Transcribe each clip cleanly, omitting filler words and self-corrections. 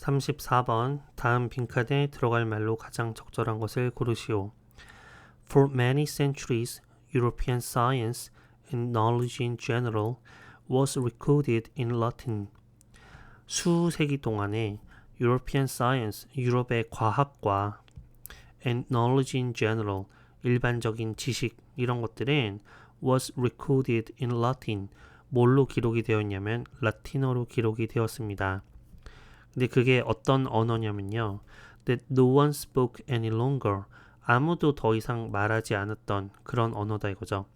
34번 다음 빈칸에 들어갈 말로 가장 적절한 것을 고르시오. For many centuries, European science and knowledge in general was recorded in Latin. 수세기 동안에 European science, 유럽의 과학과 and knowledge in general, 일반적인 지식 이런 것들은 was recorded in Latin. 뭘로 기록이 되었냐면 라틴어로 기록이 되었습니다. 근데 그게 어떤 언어냐면요. That no one spoke any longer. 아무도 더 이상 말하지 않았던 그런 언어다 이거죠.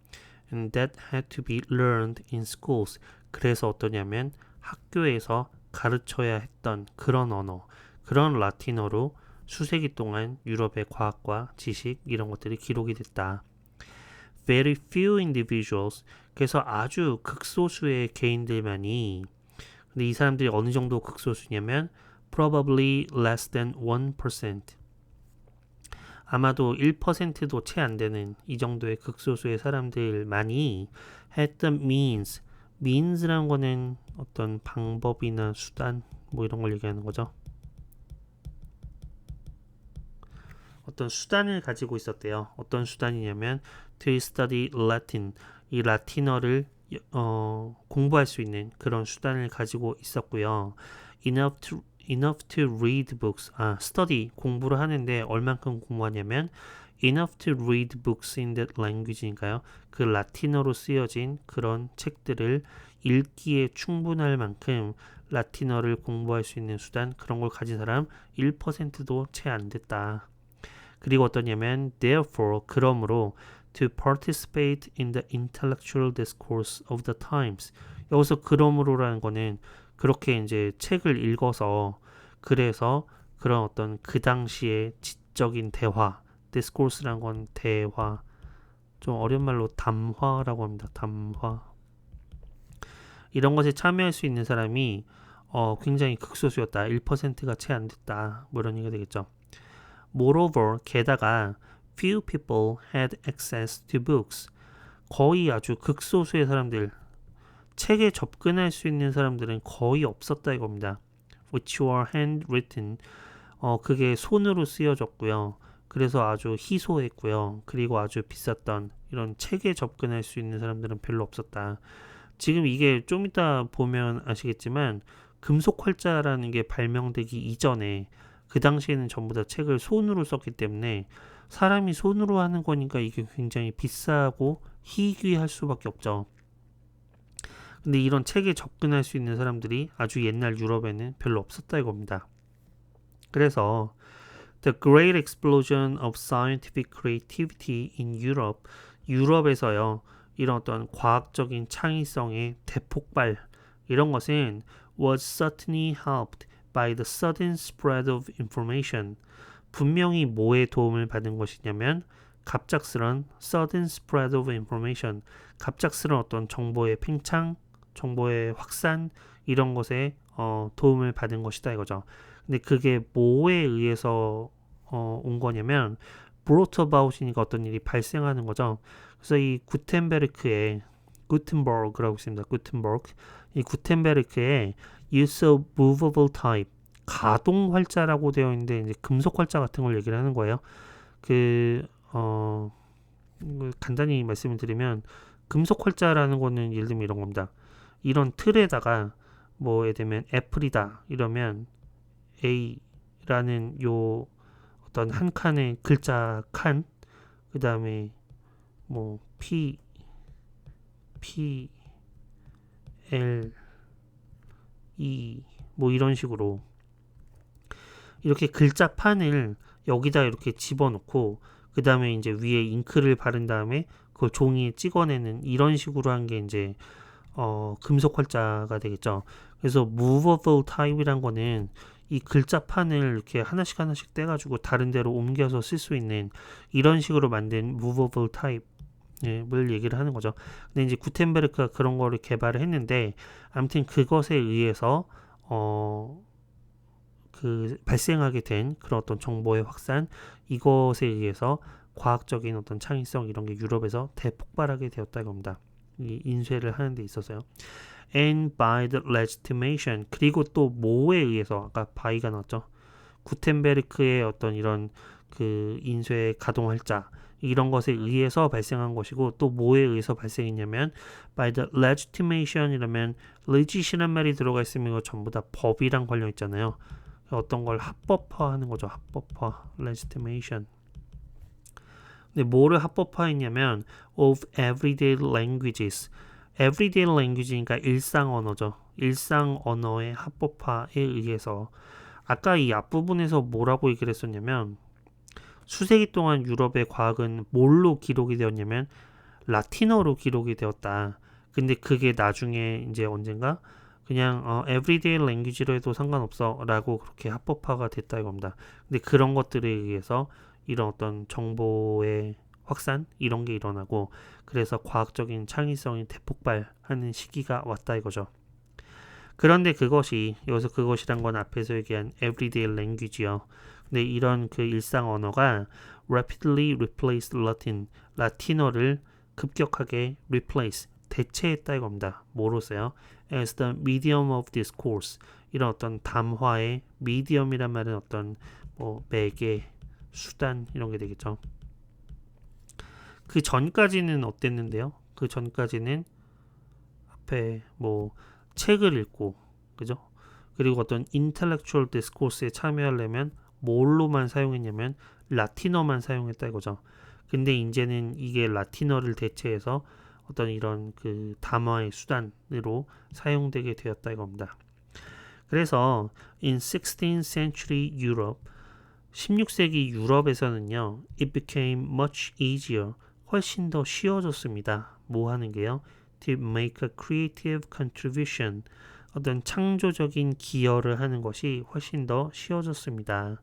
And that had to be learned in schools. 그래서 어떠냐면 학교에서 가르쳐야 했던 그런 언어, 그런 라틴어로 수세기 동안 유럽의 과학과 지식 이런 것들이 기록이 됐다. Very few individuals. 그래서 아주 극소수의 개인들만이, 근데 이 사람들이 어느 정도 극소수냐면 probably less than 1%. 아마도 1%도 채 안 되는 이 정도의 극소수의 사람들만이 had the means. means라는 거는 어떤 방법이나 수단 뭐 이런 걸 얘기하는 거죠. 어떤 수단을 가지고 있었대요. 어떤 수단이냐면 to study Latin. 이 라틴어를 공부할 수 있는 그런 수단을 가지고 있었고요. enough to read books. study 공부를 하는데 얼만큼 공부하냐면 enough to read books in that language니까요. 그 라틴어로 쓰여진 그런 책들을 읽기에 충분할 만큼 라틴어를 공부할 수 있는 수단 그런 걸 가진 사람 1%도 채 안 됐다. 그리고 어떠냐면 therefore 그러므로 to participate in the intellectual discourse of the times. 여기서 그러므로라는 거는 그렇게 이제 책을 읽어서 그래서 그런 어떤 그 당시의 지적인 대화, discourse라는 건 대화, 좀 어려운 말로 담화라고 합니다. 담화. 이런 것에 참여할 수 있는 사람이 굉장히 극소수였다. 1%가 채 안 됐다. 뭐 이런 얘기가 되겠죠. Moreover, 게다가 few people had access to books. 거의 아주 극소수의 사람들, 책에 접근할 수 있는 사람들은 거의 없었다 이겁니다. Which were handwritten. 그게 손으로 쓰여졌고요. 그래서 아주 희소했고요. 그리고 아주 비쌌던 이런 책에 접근할 수 있는 사람들은 별로 없었다. 지금 이게 좀 이따 보면 아시겠지만 금속 활자라는 게 발명되기 이전에 그 당시에는 전부 다 책을 손으로 썼기 때문에 사람이 손으로 하는 거니까 이게 굉장히 비싸고 희귀할 수밖에 없죠. 근데 이런 책에 접근할 수 있는 사람들이 아주 옛날 유럽에는 별로 없었다 이겁니다. 그래서 The Great Explosion of Scientific Creativity in Europe, 유럽에서요 이런 어떤 과학적인 창의성의 대폭발 이런 것은 was certainly helped by the sudden spread of information. 분명히 뭐에 도움을 받은 것이냐면 갑작스런 sudden spread of information, 갑작스런 어떤 정보의 팽창, 정보의 확산 이런 것에 도움을 받은 것이다 이거죠. 근데 그게 뭐에 의해서 온 거냐면 brought about이니까 어떤 일이 발생하는 거죠. 그래서 이 구텐베르크의 구텐버그라고 있습니다. 구텐버그. 이 구텐베르크의 use of movable type, 가동 활자라고 되어 있는데 이제 금속 활자 같은 걸 얘기를 하는 거예요. 간단히 말씀을 드리면 금속 활자라는 거는 예를 들면 이런 겁니다. 이런 틀에다가 뭐 예를 들면 애플이다 이러면 A라는 요 어떤 한 칸의 글자 칸, 그 다음에 뭐 P, L, E 뭐 이런 식으로 이렇게 글자판을 여기다 이렇게 집어넣고 그 다음에 이제 위에 잉크를 바른 다음에 그걸 종이에 찍어내는 이런 식으로 한 게 이제 금속 활자가 되겠죠. 그래서 movable type이란 거는 이 글자판을 이렇게 하나씩 하나씩 떼가지고 다른 데로 옮겨서 쓸 수 있는 이런 식으로 만든 movable type을 얘기를 하는 거죠. 근데 이제 구텐베르크가 그런 거를 개발을 했는데 아무튼 그것에 의해서 그 발생하게 된 그런 어떤 정보의 확산 이것에 의해서 과학적인 어떤 창의성 이런 게 유럽에서 대폭발하게 되었다 이겁니다. 이 인쇄를 하는 데 있어서요. and by the legitimation 그리고 또 뭐에 의해서 아까 by가 나왔죠. 구텐베르크의 어떤 이런 그 인쇄 가동활자 이런 것에 의해서 발생한 것이고 또 뭐에 의해서 발생했냐면 by the legitimation 이라면 legit이란 말이 들어가 있으면 이거 전부 다 법이랑 관련 있잖아요. 어떤 걸 합법화하는 거죠. 합법화 legitimation. 근데 뭐를 합법화했냐면 of everyday languages everyday language니까 일상 언어죠. 일상 언어의 합법화에 의해서 아까 이 앞부분에서 뭐라고 얘기를 했었냐면 수세기 동안 유럽의 과학은 뭘로 기록이 되었냐면 라틴어로 기록이 되었다. 근데 그게 나중에 이제 언젠가 그냥 everyday language로 해도 상관없어 라고 그렇게 합법화가 됐다 이겁니다. 근데 그런 것들에 의해서 이런 어떤 정보의 확산 이런 게 일어나고 그래서 과학적인 창의성이 대폭발하는 시기가 왔다 이거죠. 그런데 그것이 여기서 그것이란 건 앞에서 얘기한 everyday language요. 근데 이런 그 일상 언어가 rapidly replaced Latin 라틴어를 급격하게 replace 대체했다 이겁니다. 뭐로서요? as the medium of discourse 이런 어떤 담화의 medium이란 말은 어떤 뭐 매개 수단 이런 게 되겠죠. 그 전까지는 어땠는데요? 그 전까지는 앞에 뭐 책을 읽고 그죠? 그리고 어떤 intellectual discourse에 참여하려면 뭘로만 사용했냐면 라틴어만 사용했다 이거죠. 근데 이제는 이게 라틴어를 대체해서 어떤 이런 그 담화의 수단으로 사용되게 되었다 이겁니다. 그래서 in 16th century Europe 16세기 유럽에서는요 it became much easier 훨씬 더 쉬워졌습니다. 뭐 하는 게요? to make a creative contribution 어떤 창조적인 기여를 하는 것이 훨씬 더 쉬워졌습니다.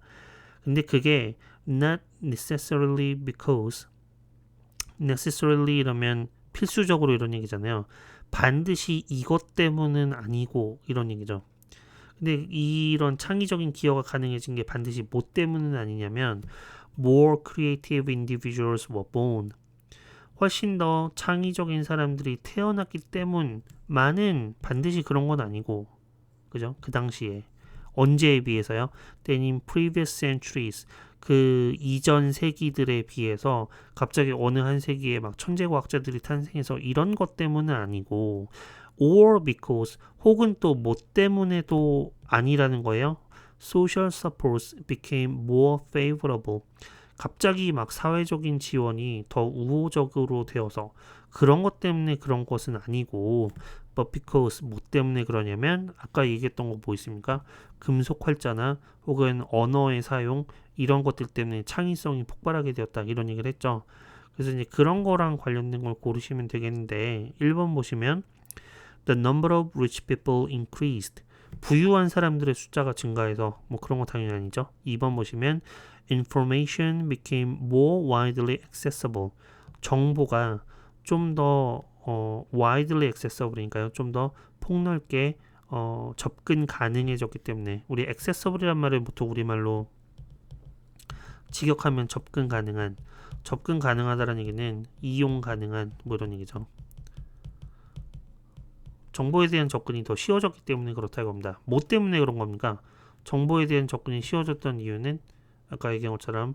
근데 그게 not necessarily because necessarily 이러면 필수적으로 이런 얘기잖아요. 반드시 이것 때문은 아니고 이런 얘기죠. 근데 이런 창의적인 기여가 가능해진 게 반드시 뭐 때문은 아니냐면 more creative individuals were born 훨씬 더 창의적인 사람들이 태어났기 때문만은 반드시 그런 건 아니고 그죠? 그 당시에 언제에 비해서요? Then in previous centuries 그 이전 세기들에 비해서 갑자기 어느 한 세기에 막 천재과학자들이 탄생해서 이런 것 때문은 아니고 or because 혹은 또 뭐 때문에도 아니라는 거예요. Social supports became more favorable 갑자기 막 사회적인 지원이 더 우호적으로 되어서 그런 것 때문에 그런 것은 아니고 but because 뭐 때문에 그러냐면 아까 얘기했던 거 뭐 있습니까? 금속 활자나 혹은 언어의 사용 이런 것들 때문에 창의성이 폭발하게 되었다 이런 얘기를 했죠. 그래서 이제 그런 거랑 관련된 걸 고르시면 되겠는데 1번 보시면 The number of rich people increased 부유한 사람들의 숫자가 증가해서 뭐 그런 거 당연히 아니죠. 2번 보시면 Information became more widely accessible. 정보가 좀 더 widely accessible이니까요. 좀 더 폭넓게 접근 가능해졌기 때문에 우리 accessible이란 말을 보통 우리말로 직역하면 접근 가능하다라는 얘기는 이용 가능한 뭐 이런 얘기죠. 정보에 대한 접근이 더 쉬워졌기 때문에 그렇다고 합니다. 뭐 때문에 그런 겁니까? 정보에 대한 접근이 쉬워졌던 이유는 아까 얘기한 것처럼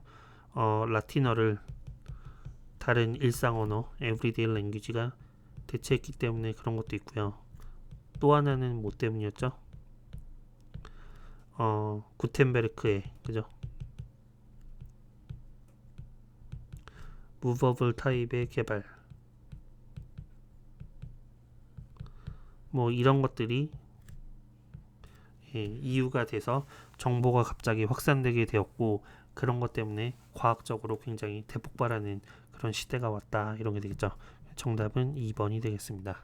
라틴어를 다른 일상 언어, everyday language가 대체했기 때문에 그런 것도 있고요. 또 하나는 뭐 때문이었죠? 구텐베르크의 그죠? 무버블 타입의 개발 뭐 이런 것들이 이유가 돼서 정보가 갑자기 확산되게 되었고 그런 것 때문에 과학적으로 굉장히 대폭발하는 그런 시대가 왔다 이런 게 되겠죠. 정답은 2번이 되겠습니다.